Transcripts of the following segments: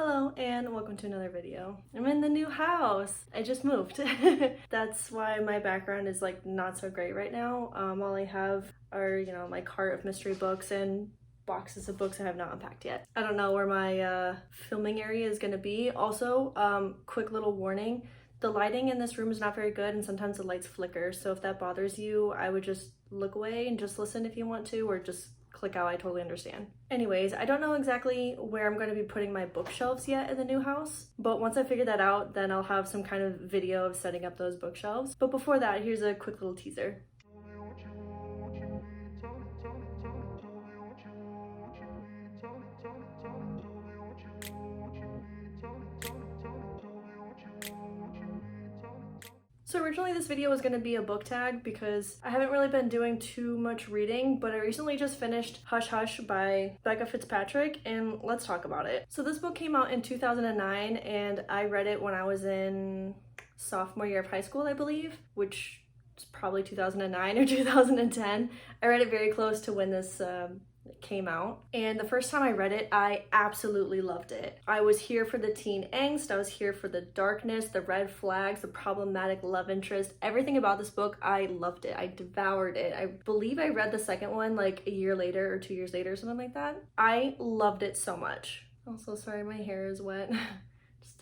Hello and welcome to another video. I'm in the new house. I just moved. That's why my background is like not so great right now. All I have are, my cart of mystery books and boxes of books I have not unpacked yet. I don't know where my filming area is gonna be. Also, quick little warning, the lighting in this room is not very good and sometimes the lights flicker. So if that bothers you, I would just look away and just listen if you want to, or just click out. I totally understand. Anyways, I don't know exactly where I'm going to be putting my bookshelves yet in the new house, but once I figure that out, then I'll have some kind of video of setting up those bookshelves. But before that, here's a quick little teaser. So originally this video was going to be a book tag because I haven't really been doing too much reading, but I recently just finished Hush Hush by Becca Fitzpatrick, and let's talk about it. So this book came out in 2009 and I read it when I was in sophomore year of high school, I believe, which is probably 2009 or 2010. I read it very close to when this came out, and the first time I read it, I absolutely loved it. I was here for the teen angst, I was here for the darkness, the red flags, the problematic love interest, everything about this book. I loved it. I devoured it. I believe I read the second one like a year later or 2 years later, something like that. I loved it so much. Also, sorry, my hair is wet.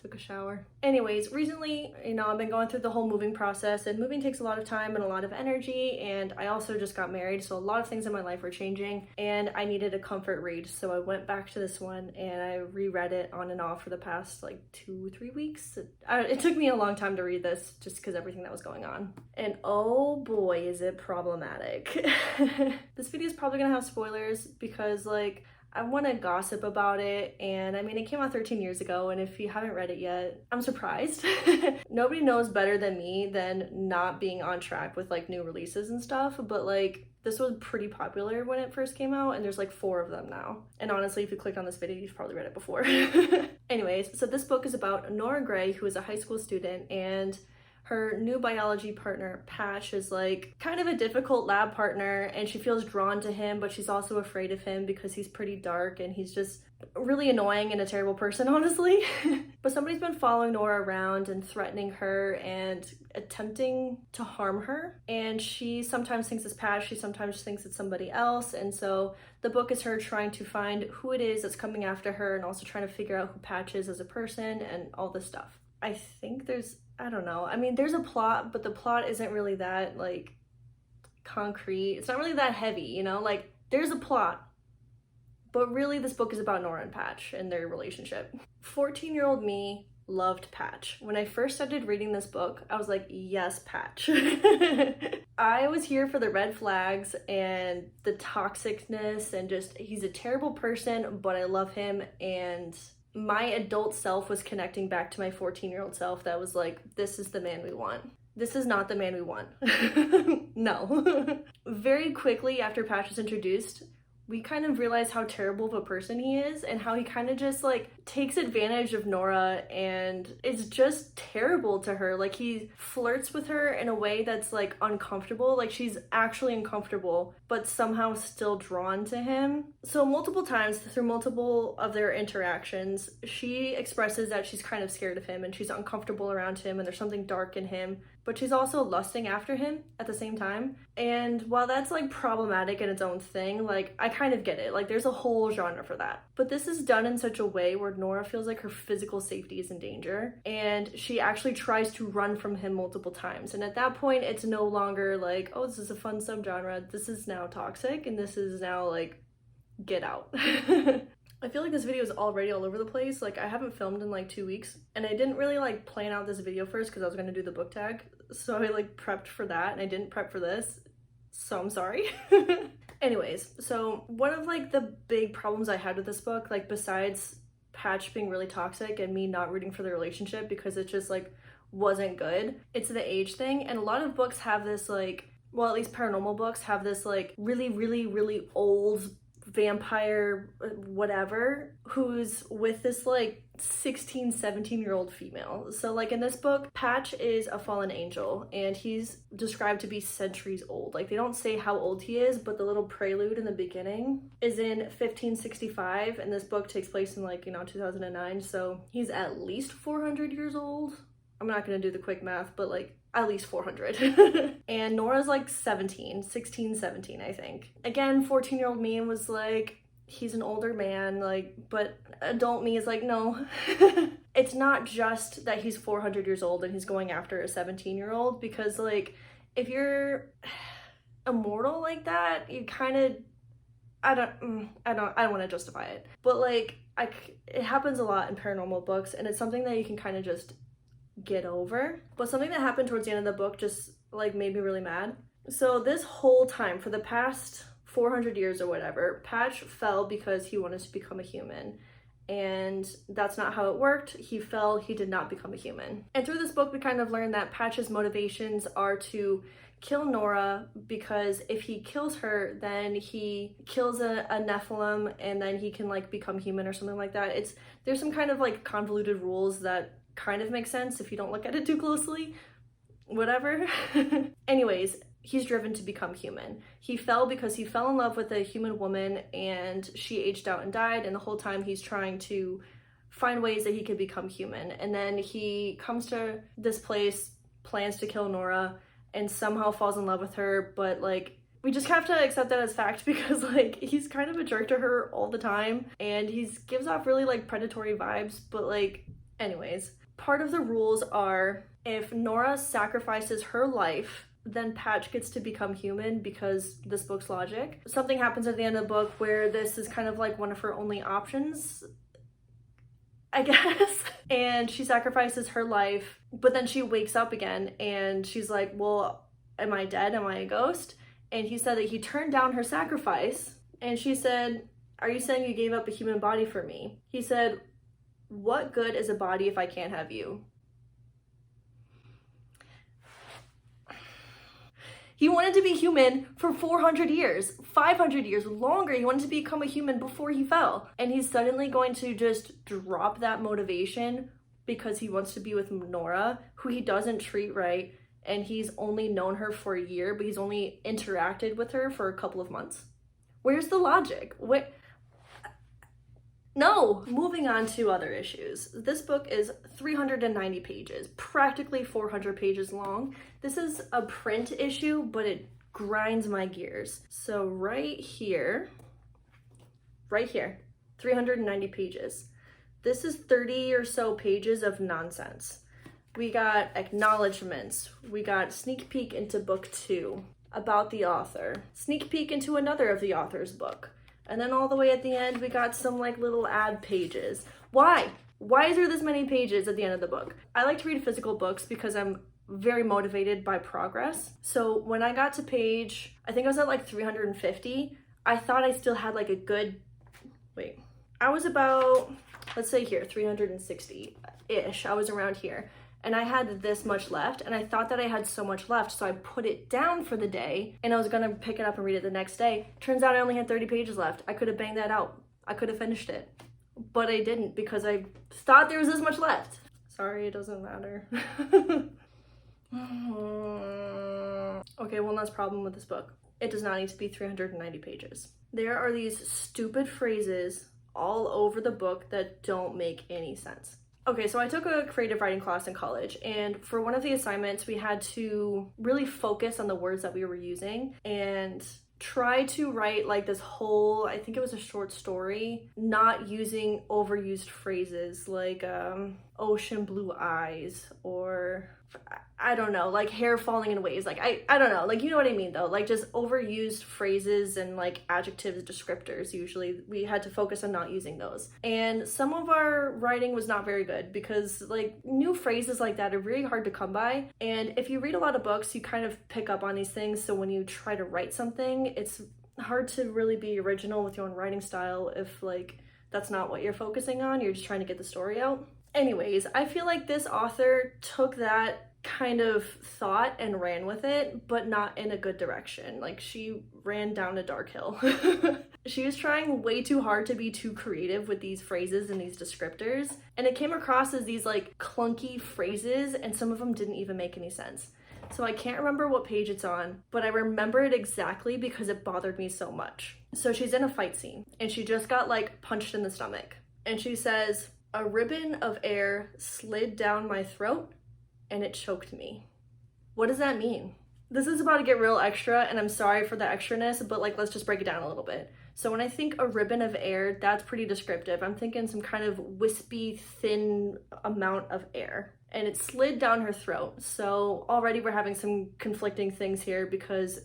Took a shower. Anyways, recently, I've been going through the whole moving process, and moving takes a lot of time and a lot of energy, and I also just got married, so a lot of things in my life were changing, and I needed a comfort read, so I went back to this one, and I reread it on and off for the past, 2-3 weeks. It took me a long time to read this, just because everything that was going on. And oh boy, is it problematic. This video is probably gonna have spoilers, because, I want to gossip about it, and it came out 13 years ago, and if you haven't read it yet, I'm surprised. Nobody knows better than me than not being on track with new releases and stuff, but this was pretty popular when it first came out, and there's 4 of them now. And honestly, if you clicked on this video, you've probably read it before. Anyways, so this book is about Nora Gray, who is a high school student, and her new biology partner, Patch, is kind of a difficult lab partner, and she feels drawn to him, but she's also afraid of him because he's pretty dark and he's just really annoying and a terrible person, honestly. But somebody's been following Nora around and threatening her and attempting to harm her. And she sometimes thinks it's Patch, she sometimes thinks it's somebody else. And so the book is her trying to find who it is that's coming after her, and also trying to figure out who Patch is as a person and all this stuff. I think I don't know. There's a plot, but the plot isn't really that, concrete. It's not really that heavy, There's a plot, but really this book is about Nora and Patch and their relationship. 14-year-old me loved Patch. When I first started reading this book, I was like, yes, Patch. I was here for the red flags and the toxicness, and just, he's a terrible person, but I love him, and my adult self was connecting back to my 14-year-old self that was like, this is the man we want. This is not the man we want. No. Very quickly after Patch was introduced, we kind of realized how terrible of a person he is, and how he kind of just takes advantage of Nora and is just terrible to her. He flirts with her in a way that's uncomfortable. She's actually uncomfortable, but somehow still drawn to him. So multiple times through multiple of their interactions, she expresses that she's kind of scared of him and she's uncomfortable around him, and there's something dark in him, but she's also lusting after him at the same time. And while that's problematic in its own thing, I kind of get it. There's a whole genre for that. But this is done in such a way where Nora feels like her physical safety is in danger, and she actually tries to run from him multiple times. And at that point, it's no longer oh, this is a fun subgenre. This is now toxic, and this is now get out. I feel like this video is already all over the place. I haven't filmed in 2 weeks, and I didn't really plan out this video first because I was going to do the book tag. So I prepped for that, and I didn't prep for this. So I'm sorry. Anyways, so one of the big problems I had with this book, besides Patch being really toxic and me not rooting for the relationship because it just wasn't good, it's the age thing. And a lot of books have this well, at least paranormal books have this really, really, really old vampire whatever who's with this 16, 17-year-old female. So like in this book, Patch is a fallen angel and he's described to be centuries old. Like they don't say how old he is, but the little prelude in the beginning is in 1565 and this book takes place in like, 2009. So he's at least 400 years old. I'm not gonna do the quick math, but like at least 400. And Nora's like 16, 17, I think. Again, 14-year-old me was like, he's an older man, like, but adult me is like, no. It's not just that he's 400 years old and he's going after a 17-year-old, because like, if you're immortal like that, you kind of, I don't want to justify it, but like, it happens a lot in paranormal books and it's something that you can kind of just get over. But something that happened towards the end of the book just like made me really mad. So this whole time, for the past 400 years or whatever, Patch fell because he wanted to become a human. And that's not how it worked. He fell, he did not become a human. And through this book, we kind of learned that Patch's motivations are to kill Nora, because if he kills her, then he kills a Nephilim and then he can like become human or something like that. There's some kind of like convoluted rules that kind of make sense if you don't look at it too closely. Whatever. Anyways, he's driven to become human. He fell because he fell in love with a human woman and she aged out and died, and the whole time he's trying to find ways that he could become human. And then he comes to this place, plans to kill Nora, and somehow falls in love with her, but like, we just have to accept that as fact because like, he's kind of a jerk to her all the time and he gives off really like predatory vibes. But like, anyways, part of the rules are if Nora sacrifices her life, then Patch gets to become human because this book's logic. Something happens at the end of the book where this is kind of like one of her only options, I guess. And she sacrifices her life, but then she wakes up again and she's like, well, am I dead? Am I a ghost? And he said that he turned down her sacrifice. And she said, are you saying you gave up a human body for me? He said, what good is a body if I can't have you? He wanted to be human for 400 years, 500 years, longer. He wanted to become a human before he fell. And he's suddenly going to just drop that motivation because he wants to be with Nora, who he doesn't treat right. And he's only known her for a year, but he's only interacted with her for a couple of months. Where's the logic? No! Moving on to other issues. This book is 390 pages, practically 400 pages long. This is a print issue, but it grinds my gears. So right here, 390 pages. This is 30 or so pages of nonsense. We got acknowledgements. We got sneak peek into book 2, about the author. Sneak peek into another of the author's book. And then all the way at the end, we got some like little ad pages. Why? Why is there this many pages at the end of the book? I like to read physical books because I'm very motivated by progress. So when I got to page, I think I was at like 350, I thought I still had like a good, I was about, let's say here, 360-ish. I was around here. And I had this much left, and I thought that I had so much left, so I put it down for the day, and I was gonna pick it up and read it the next day. Turns out I only had 30 pages left. I could have banged that out. I could have finished it. But I didn't, because I thought there was this much left. Sorry, it doesn't matter. Okay, one last problem with this book. It does not need to be 390 pages. There are these stupid phrases all over the book that don't make any sense. Okay, so I took a creative writing class in college, and for one of the assignments, we had to really focus on the words that we were using and try to write like this whole, I think it was a short story, not using overused phrases like ocean blue eyes, or I don't know, like hair falling in waves. Like, I don't know, like, you know what I mean though, like just overused phrases and like adjectives, descriptors. Usually we had to focus on not using those. And some of our writing was not very good because like new phrases like that are really hard to come by. And if you read a lot of books, you kind of pick up on these things. So when you try to write something, it's hard to really be original with your own writing style if like that's not what you're focusing on. You're just trying to get the story out. Anyways, I feel like this author took that kind of thought and ran with it, but not in a good direction. Like, she ran down a dark hill. She was trying way too hard to be too creative with these phrases and these descriptors, and it came across as these like clunky phrases, and some of them didn't even make any sense. So I can't remember what page it's on, but I remember it exactly because it bothered me so much. So she's in a fight scene, and she just got like punched in the stomach, and she says, "A ribbon of air slid down my throat and it choked me." What does that mean? This is about to get real extra, and I'm sorry for the extraness, but like, let's just break it down a little bit. So when I think a ribbon of air, that's pretty descriptive. I'm thinking some kind of wispy, thin amount of air. And it slid down her throat. So already we're having some conflicting things here because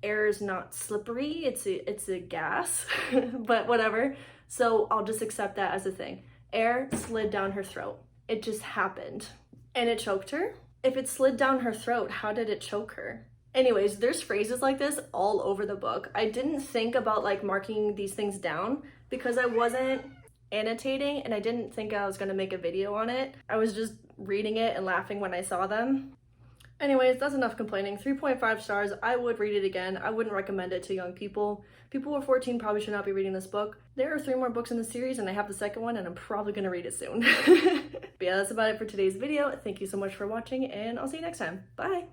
air is not slippery, it's a gas, but whatever. So I'll just accept that as a thing. Air slid down her throat. It just happened. And it choked her? If it slid down her throat, how did it choke her? Anyways, there's phrases like this all over the book. I didn't think about like marking these things down because I wasn't annotating and I didn't think I was gonna make a video on it. I was just reading it and laughing when I saw them. Anyways, that's enough complaining. 3.5 stars. I would read it again. I wouldn't recommend it to young people. People over 14 probably should not be reading this book. There are 3 more books in the series and I have the second one and I'm probably gonna read it soon. But yeah, that's about it for today's video. Thank you so much for watching and I'll see you next time. Bye!